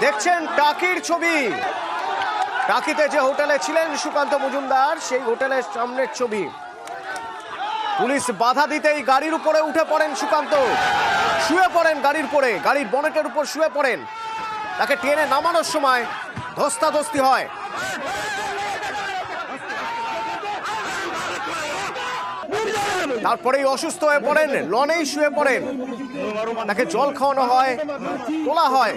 দেখছেন টাকির ছবি। টাকিতে যে হোটেলে ছিলেন সুকান্ত মজুমদার, সেই হোটেলের সামনের ছবি। পুলিশ বাধা দিতেই গাড়ির উপরে উঠে পড়েন সুকান্ত, শুয়ে পড়েন গাড়ির উপরে, গাড়ির বনেটের উপর শুয়ে পড়েন। তাকে টেনে নামানোর সময় ধস্তাধস্তি হয়। তারপরেই অসুস্থ হয়ে পড়েন, লনেই শুয়ে পড়েন। তাকে জল খাওয়ানো হয়, তোলা হয়।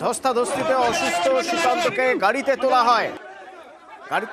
ধস্তাধস্তিতে অসুস্থ সুকান্তকে গাড়িতে তোলা হয়। গাড়ি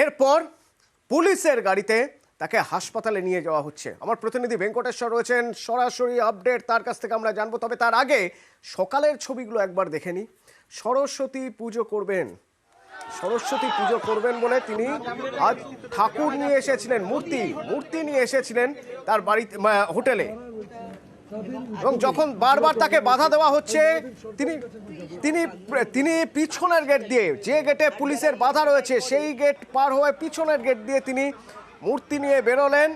এরপর পুলিশের গাড়িতে তাকে হাসপাতালে নিয়ে যাওয়া হচ্ছে। আমার প্রতিনিধি ভেঙ্কটেশ্বর রয়েছেন, সরাসরি আপডেট তার কাছ থেকে আমরা জানবো। তবে তার আগে সকালের ছবিগুলো একবার দেখে নিই। সরস্বতী পুজো করবেন, সরস্বতী পুজো করবেন বলে তিনি আজ ঠাকুর নিয়ে এসেছিলেন, মূর্তি নিয়ে এসেছিলেন তার বাড়িতে, হোটেলে। এবং যখন বারবার তাকে বাধা দেওয়া হচ্ছে, তিনি তিনি তিনি পিছনের গেট দিয়ে, যে গেটে পুলিশের বাধা রয়েছে সেই গেট পার হয়ে পিছনের গেট দিয়ে তিনি মূর্তি নিয়ে বেরোলেন।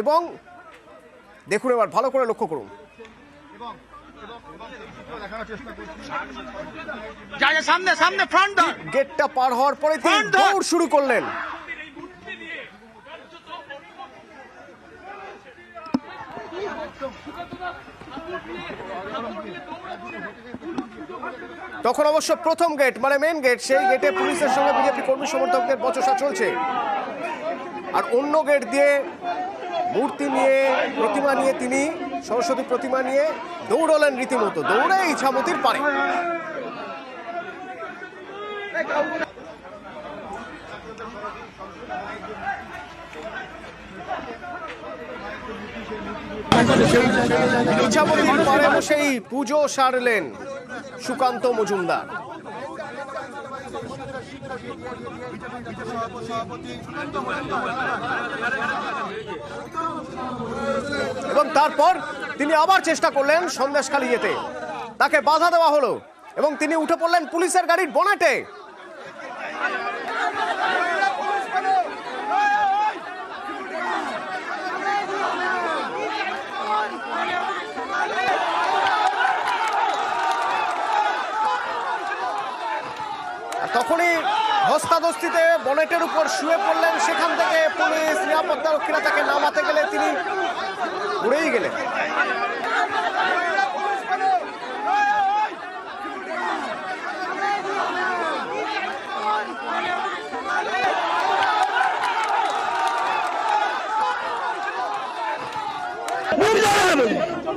এবং দেখুন, এবার ভালো করে লক্ষ্য করুন। গেটটা পার হওয়ার পরে তিনি দৌড় শুরু করলেন। তখন অবশ্য প্রথম গেট, মানে মেন গেট, সেই গেটে পুলিশের সঙ্গে বিজেপি কর্মী সমর্থকদের বচসা চলছে। আর অন্য গেট দিয়ে মূর্তি নিয়ে, প্রতিমা নিয়ে, তিনি সরস্বতী প্রতিমা নিয়ে দৌড়লেন রীতিমতো, দৌড়ে ইছামতির পারে। ইছামতির পারে বসেই পুজো সারলেন সুকান্ত মজুমদার। এবং তারপর তিনি আবার চেষ্টা করলেন সন্দেশখালী যেতে, তাকে বাধা দেওয়া হলো এবং তিনি উঠে পড়লেন পুলিশের গাড়ির বনেটে। তখনই ধস্তাধস্তিতে বনেটের উপর শুয়ে পড়লেন। সেখান থেকে পুলিশ নিরাপত্তা রক্ষীরা তাকে নামাতে গেলে তিনি উড়েই গেলেন।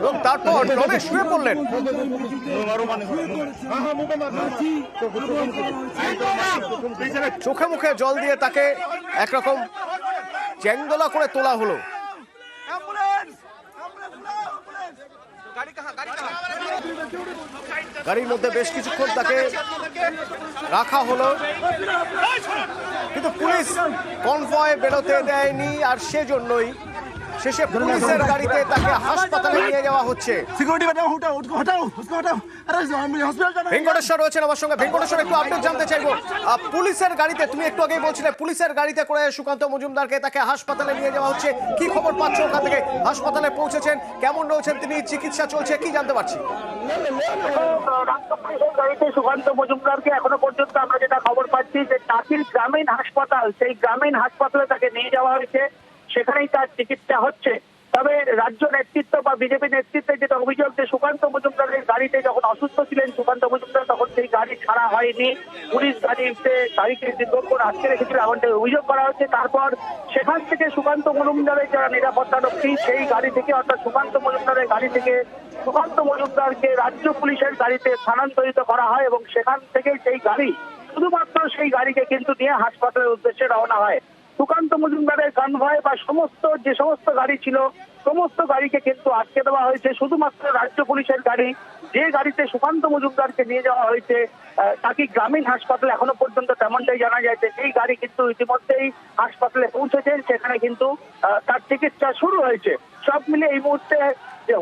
এবং তারপর ট্রনে শুয়ে পড়লেন। চোখে মুখে জল দিয়ে তাকে একরকম চ্যাংদোলা করে তোলা হলো। গাড়ির মধ্যে বেশ কিছুক্ষণ তাকে রাখা হলো, কিন্তু পুলিশ কনভয় বেরোতে দেয়নি। আর সেজন্যই শেষে পুলিশের গাড়িতে তাকে হাসপাতালে নিয়ে যাওয়া হচ্ছে। ভেঙ্কটেশ্বর রয়েছেন আমার সঙ্গে। ভেঙ্কটেশ্বর, একটু আপডেট জানতে চাইবো, পুলিশের গাড়িতে, তুমি একটু আগেই বলছিলে পুলিশের গাড়িতে করে সুকান্ত মজুমদারকে তাকে হাসপাতালে নিয়ে যাওয়া হচ্ছে। কি খবর পাচ্ছ ওখান থেকে? হাসপাতালে পৌঁছেছেন, কেমন রয়েছেন তিনি, চিকিৎসা চলছে, কি জানতে পারছি? গাড়িতে সুকান্ত মজুমদারকে এখনো পর্যন্ত আমরা যেটা খবর পাচ্ছি যে টাকির গ্রামীণ হাসপাতাল, সেই গ্রামীণ হাসপাতালে তাকে নিয়ে যাওয়া হয়েছে, সেখানেই তার চিকিৎসা হচ্ছে। তবে রাজ্য নেতৃত্ব বা বিজেপি নেতৃত্বে যেটা অভিযোগ যে সুকান্ত মজুমদারের গাড়িতে যখন অসুস্থ ছিলেন সুকান্ত মজুমদার তখন সেই গাড়ি ছাড়া হয়নি, পুলিশ গাড়িকে দীর্ঘক্ষণ আটকে রেখেছিল এমনটাই অভিযোগ করা হচ্ছে। তারপর সেখান থেকে সুকান্ত মজুমদারের যারা নিরাপত্তা রক্ষী সেই গাড়ি থেকে অর্থাৎ সুকান্ত মজুমদারের গাড়ি থেকে সুকান্ত মজুমদারকে রাজ্য পুলিশের গাড়িতে স্থানান্তরিত করা হয় এবং সেখান থেকে সেই গাড়ি শুধুমাত্র সেই গাড়িকে কিন্তু নিয়ে হাসপাতালের উদ্দেশ্যে রওনা হয়। সুকান্ত মজুমদারের কনভয় বা যে সমস্ত গাড়ি ছিল সমস্ত গাড়িকে কিন্তু আটকে দেওয়া হয়েছে। শুধুমাত্র রাজ্য পুলিশের গাড়ি যে গাড়িতে সুকান্ত মজুমদারকে নিয়ে যাওয়া হয়েছে তাকে গ্রামীণ হাসপাতালে এখনো পর্যন্ত তেমনটাই জানা যাচ্ছে সেই গাড়ি কিন্তু ইতিমধ্যেই হাসপাতালে পৌঁছেছেন, সেখানে কিন্তু তার চিকিৎসা শুরু হয়েছে। সব মিলে এই মুহূর্তে যে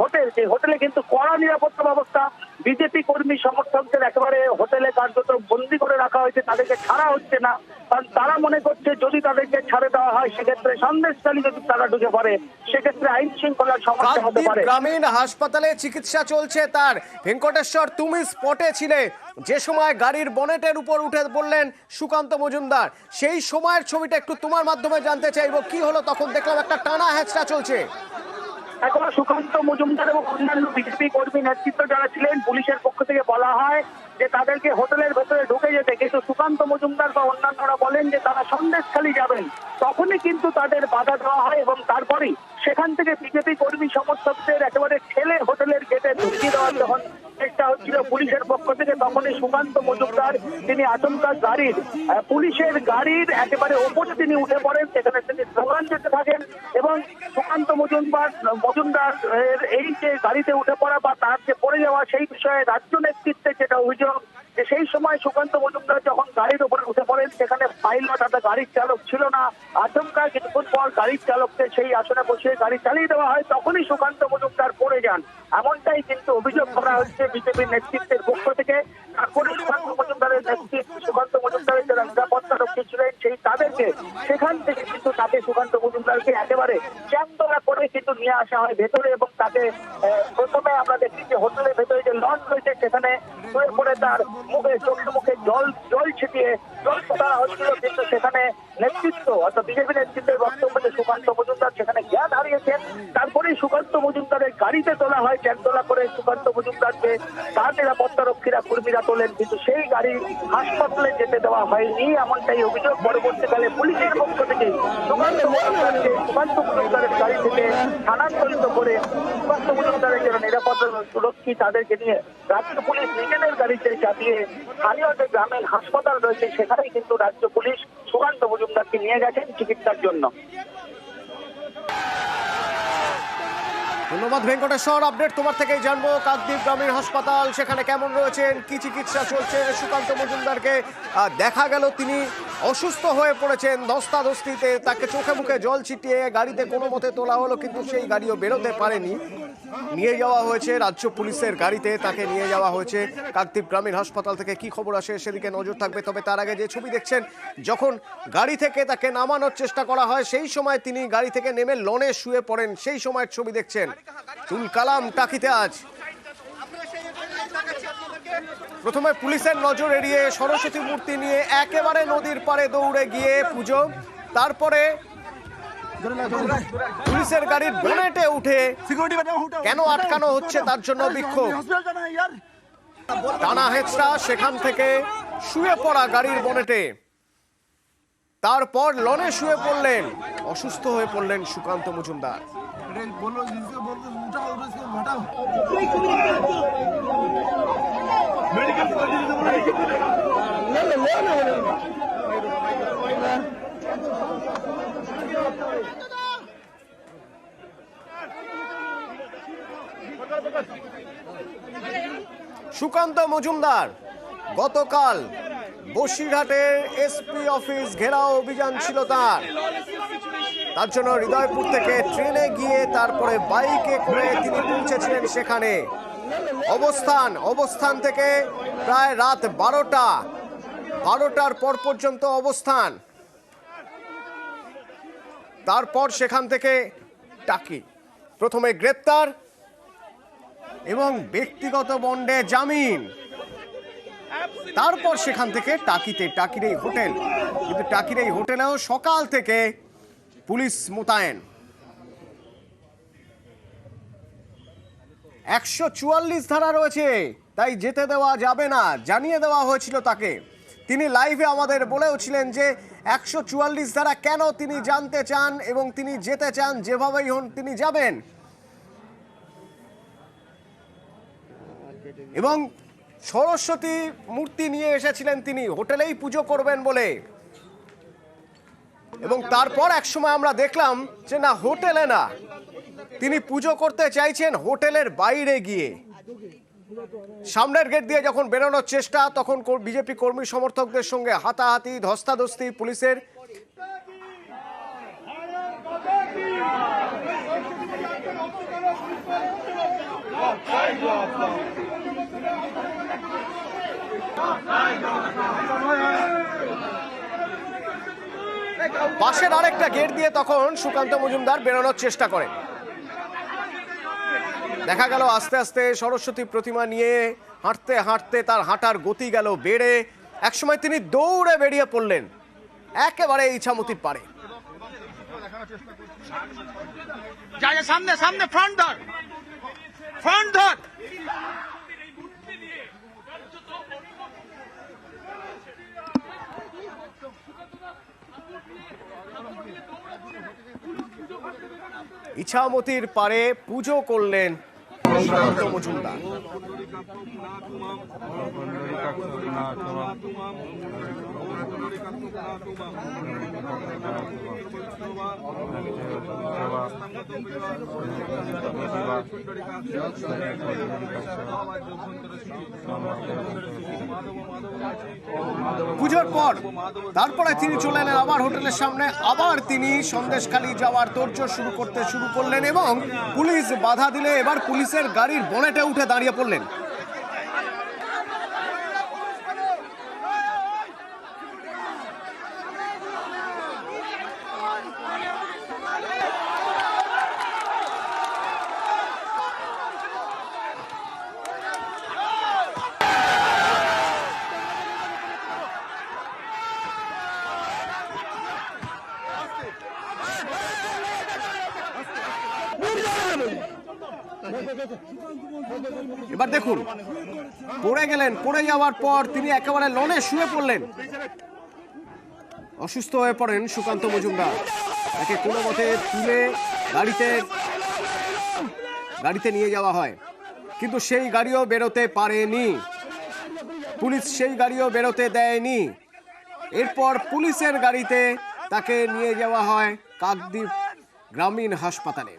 হোটেলে কিন্তু কড়া নিরাপত্তা ব্যবস্থা, বিজেপি কর্মী সমর্থকদের একেবারে হোটেলে কার্যত বন্দি করে রাখা হয়েছে, তাদেরকে ছাড়া হচ্ছে না। কারণ তারা মনে করছে যদি তাদেরকে ছাড়ে দেওয়া হয় সেক্ষেত্রে সন্দেশখালী যদি তারা ঢুকে পড়ে সেক্ষেত্রে আইন শৃঙ্খলার সমস্যা হতে পারে। গ্রামীণ হাসপাতালে চিকিৎসা চলছে তার। ভেঙ্কটেশ্বর, তুমি স্পটে ছিলে যে সময় গাড়ির বনেটের উপর উঠে বললেন সুকান্ত মজুমদার, সেই সময়ের ছবিটা একটু তোমার মাধ্যমে জানতে চাইবো। কি হলো তখন? দেখলাম একটা টানা হেঁচড়া চলছে। এখনো সুকান্ত মজুমদার এবং অন্যান্য বিজেপি কর্মী নেতৃত্ব যারা ছিলেন পুলিশের পক্ষ থেকে বলা হয় যে তাদেরকে হোটেলের ভেতরে ঢুকে যেতে, কিন্তু সুকান্ত মজুমদার বা অন্যান্যরা বলেন যে তারা সন্দেশখালী যাবেন। তখনই কিন্তু তাদের বাধা দেওয়া হয় এবং তারপরেই সেখান থেকে বিজেপি কর্মী সমর্থকদের একেবারে ঠেলে হোটেলের গেটে ঢুকিয়ে দেওয়ার যখন চেষ্টা হচ্ছিল পুলিশের পক্ষ থেকে তখনই সুকান্ত মজুমদার তিনি আচমকা পুলিশের গাড়ির একেবারে ওপরে তিনি উঠে পড়েন, সেখানে তিনি স্লোগান দিতে থাকেন এবং সুকান্ত মজুমদার এই যে গাড়িতে উঠে পড়া বা তার যে পড়ে যাওয়া সেই বিষয়ে রাজ্য নেতৃত্বে যেটা অভিযোগ যে সেই সময় সুকান্ত মজুমদার যখন গাড়ির উপরে উঠে পড়েন সেখানে পাইলট অর্থাৎ গাড়ির চালক ছিল না। আচমকা কিছুক্ষণ পর গাড়ির চালককে সেই আসনে বসিয়ে গাড়ি চালিয়ে দেওয়া হয়, তখনই সুকান্ত মজুমদার পড়ে যান, এমনটাই কিন্তু অভিযোগ করা হচ্ছে বিজেপির নেতৃত্বের পক্ষ থেকে। তারপরে সুকান্ত মজুমদারের যারা নিরাপত্তা রক্ষী ছিলেন সেই তাদেরকে সেখান থেকে কিন্তু সুকান্ত মজুমদারকে একেবারে চ্যাংদোলা করে কিন্তু নিয়ে আসা হয় ভেতরে এবং তাকে প্রথমে আমরা দেখি যে হোটেলের ভেতরে যে লঞ্চ রয়েছে সেখানে শুয়ে পড়ে তার চোখে মুখে জল ছিটিয়ে জল ফোটানো হচ্ছিল, কিন্তু সেখানে নেতৃত্ব অর্থাৎ বিজেপি নেতৃত্বের বক্তব্য যে সুকান্ত মজুমদার সেখানে জ্ঞান হারিয়েছেন। তারপরেই সুকান্ত মজুমদারের গাড়িতে তোলা হয়, চ্যাংদোলা করে সুকান্ত মজুমদারকে তার নিরাপত্তা রক্ষীরা কর্মীরা তোলেন, কিন্তু সেই গাড়ি হাসপাতালে যেতে দেওয়া হয়নি, এমনটাই অভিযোগ। পরবর্তীকালে পুলিশের পক্ষ থেকে সুকান্ত মজুমদারের গাড়ি থেকে স্থানান্তরিত করে সুকান্ত মজুমদারের যারা নিরাপত্তা রক্ষী তাদেরকে নিয়ে রাজ্য পুলিশ নিজেদের গাড়িতে চাপিয়ে স্থানীয় যে গ্রামীণ হাসপাতাল রয়েছে সেখানেই কিন্তু রাজ্য পুলিশ সুকান্ত মজুমদারকে নিয়ে গেছেন চিকিৎসার জন্য। ধন্যবাদ ভেঙ্কটেশ্বর। আপডেট তোমার থেকেই জানবো। কাকদ্বীপ গ্রামীণ হাসপাতাল সেখানে কেমন রয়েছেন, কি চিকিৎসা চলছে? সুকান্ত মজুমদারকে দেখা গেল তিনি অসুস্থ হয়ে পড়েছেন, ধস্তাধস্তিতে তাকে চোখে মুখে জল ছিটিয়ে গাড়িতে কোনো মতে তোলা হলো, কিন্তু সেই গাড়িও বেরোতে পারেনি। নিয়ে যাওয়া হয়েছে রাজ্য পুলিশের গাড়িতে, তাকে নিয়ে যাওয়া হয়েছে কাকদ্বীপ গ্রামীণ হাসপাতাল থেকে। কি খবর আসে সেদিকে নজর থাকবে। তবে তার আগে যে ছবি দেখছেন, যখন গাড়ি থেকে তাকে নামানোর চেষ্টা করা হয় সেই সময় তিনি গাড়ি থেকে নেমে লনে শুয়ে পড়েন, সেই সময়ের ছবি দেখছেন। তুল কালাম টাকিতে আজ প্রথমে পুলিশের নজর এড়িয়ে সরস্বতী মূর্তি নিয়ে একেবারে নদীর পাড়ে দৌড়ে গিয়ে পুজো, তারপরে পুলিশের গাড়ির বনেটে উঠে কেন আটকানো হচ্ছে তার জন্য বিক্ষোভ, টানা হেঁচড়া, সেখান থেকে শুয়ে পড়া গাড়ির বনেটে, তারপর লনে শুয়ে পড়লেন, অসুস্থ হয়ে পড়লেন সুকান্ত মজুমদার। সুকান্ত মজুমদার গতকাল বসিরহাটের এসপি অফিস ঘেরাও অভিযান ছিল তার জন্য হৃদয়পুর থেকে ট্রেনে গিয়ে তারপরে বাইকে করে তিনি পৌঁছেছিলেন সেখানে। অবস্থান থেকে প্রায় রাত 12টার পর পর্যন্ত অবস্থান, তারপর সেখান থেকে টাকি, প্রথমে গ্রেপ্তার এবং ব্যক্তিগত বন্ডে জামিন, তারপর সেখান থেকে টাকির এই হোটেল, কিন্তু টাকির এই হোটেলেও সকাল থেকে পুলিশ মোতায়েন। 144 ধারা রয়েছে, তাই যেতে দেওয়া যাবে না, জানিয়ে দেওয়া হয়েছিল তাকে। তিনি লাইভে আমাদের বলেও ছিলেন যে 144 ধারা কেন তিনি জানতে চান এবং তিনি যেতে চান, যেভাবেই হন তিনি যাবেন। এবং সরস্বতী মূর্তি নিয়ে এসেছিলেন তিনি, হোটেলেই পুজো করবেন বলে। এবং তারপর একসময় আমরা দেখলাম যে না, হোটেলে না, তিনি পুজো করতে চাইছেন হোটেলের বাইরে গিয়ে। সামনের গেট দিয়ে যখন বেরোনোর চেষ্টা, তখন বিজেপি কর্মী সমর্থকদের সঙ্গে হাতাহাতি, ধস্তাধস্তি পুলিশের। পাশের আরেকটা গেট দিয়ে তখন সুকান্ত মজুমদার বেরোনোর চেষ্টা করেন। দেখা গেল আস্তে আস্তে সরস্বতী প্রতিমা নিয়ে হাঁটতে হাঁটতে তার হাঁটার গতি গেল বেড়ে। একসময় তিনি দৌড়ে বেরিয়ে পড়লেন একেবারে ইছামতির পারে। সামনে সামনে ফ্রন্ট ধর, ফ্রন্ট ধর। ইছামতির পারে পুজো করলেন সুকান্ত মজুমদার। পুজোর পর তারপরে তিনি চলে এলেন আবার হোটেলের সামনে। আবার তিনি সন্দেশখালী যাওয়ার তোড়জোড় শুরু করলেন এবং পুলিশ বাধা দিলে এবার পুলিশের গাড়ির বনেটে উঠে দাঁড়িয়ে পড়লেন। এবার দেখুন, পড়ে গেলেন, পড়ে যাওয়ার পর তিনি একেবারে লনে শুয়ে পড়লেন। অসুস্থ হয়ে পড়েন সুকান্ত মজুমদার। তাকে কোনো মতে তুলে গাড়িতে নিয়ে যাওয়া হয়, কিন্তু সেই গাড়িও বেরোতে পারেনি। পুলিশ সেই গাড়িও বেরোতে দেয়নি। এরপর পুলিশের গাড়িতে তাকে নিয়ে যাওয়া হয় কাকদ্বীপ গ্রামীণ হাসপাতালে।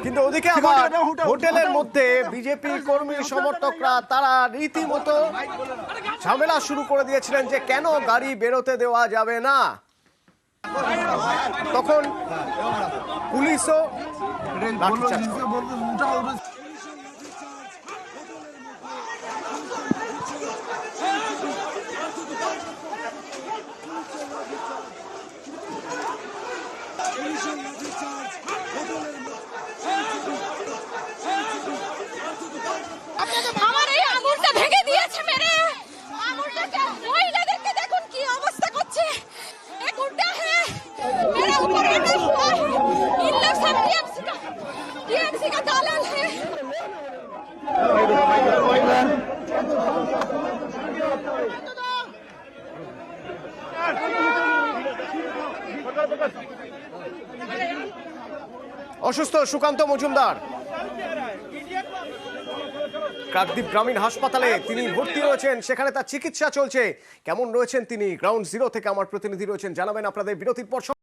কিন্তু ওদিকে আবার হোটেলের মধ্যে বিজেপি কর্মী সমর্থকরা তারা রীতিমতো ঝামেলা শুরু করে দিয়েছিলেন যে কেন গাড়ি বেরোতে দেওয়া যাবে না। তখন পুলিশও আমার এই আঙুলটা ভেঙে দিয়েছে মেরে। আঙুলটাকে মহিলাদেরকে দেখুন কি অবস্থা করছে। এই গুন্ডা হে मेरे ऊपर अटैक हुआ है। इन लोग सब टीएमसी का दालाल है। অসুস্থ সুকান্ত মজুমদার কাকদ্বীপ গ্রামীণ হাসপাতালে তিনি ভর্তি রয়েছেন, সেখানে তার চিকিৎসা চলছে। কেমন রয়েছেন তিনি গ্রাউন্ড জিরো থেকে আমার প্রতিনিধি রয়েছেন, জানাবেন আপনাদের বিরতির পর।